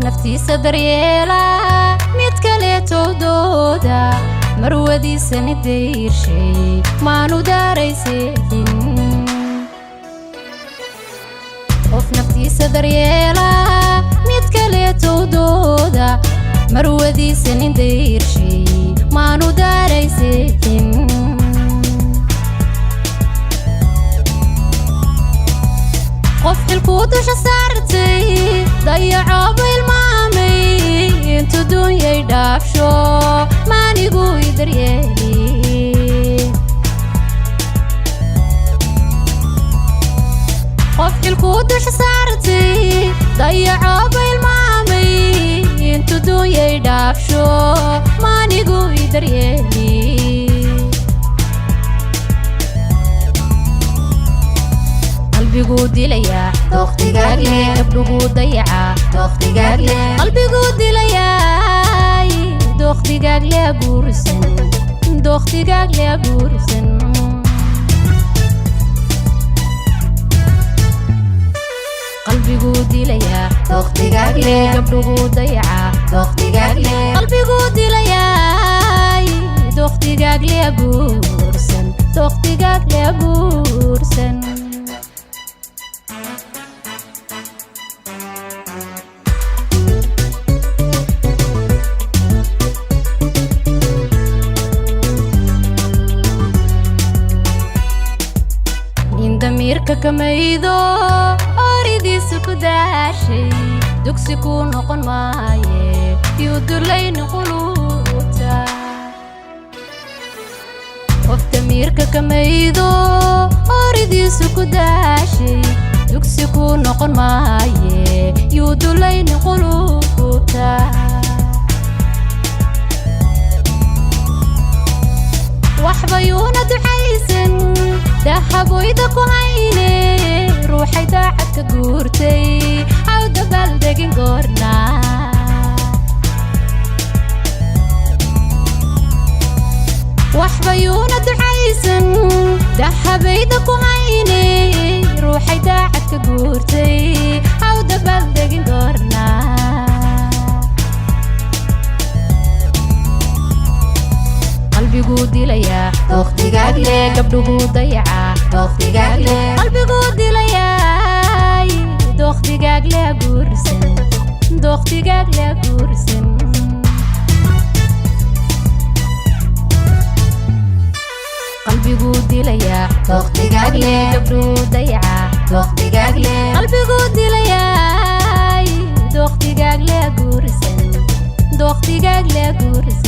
naftiisa daryeela mid kale toodooda marwadiisa nidayrshay maanu daarayseexin qof naftiisa daryeela mid kale toodooda marwadiisa nidayrshay maanu daarayseexin qof xilkuu dusha saartay dayaco ilmaamay intu dunyay dhaafsho maanigu idaryeeli qof xilkuu dusha saartay dayaco ilmaamay intu dunyay dhaafsho maanigu idaryeeli qalbigu dilaya doqtigaag leh gabdhuhu dayaca doqtigaag leh qalbigu dilaya doqtigaag leh guursan doqtigaag leh guursan qalbigu dilaya doqtigaag leh gabdhuhu dayaca doqtigaag leh qalbigu dilaya doqtigaag leh guursan doqtigaag leh guursan damirka kamaydo oridiisu ku daashay dugsi ku noqon maaye yuu dulayna quluubta qof damirka kamaydo oridiisu ku daashay dugsi ku noqon maaye yuu dulayna quluubta waxba yuuna ducaysan dahaboyda ku hayne ruuxay daacadka guurtay aw dabaaldegin goorna waxba yuuna ducaysan dahabayda ku hayne ruuxay daacadka guurtay aw dabaaldegin goorna qalbigu dilaya doqtigaag leh gabdhuhu dayaca doqtigaag leh qalbigu dilaya doqtigaag leh guursan doqtigaag leh guursan qalbigu dilaya doqtigaag leh gabdhuhu dayaca doqtigaag leh qalbigu dilaya doqtigaag leh guursan doqtigaag leh guursan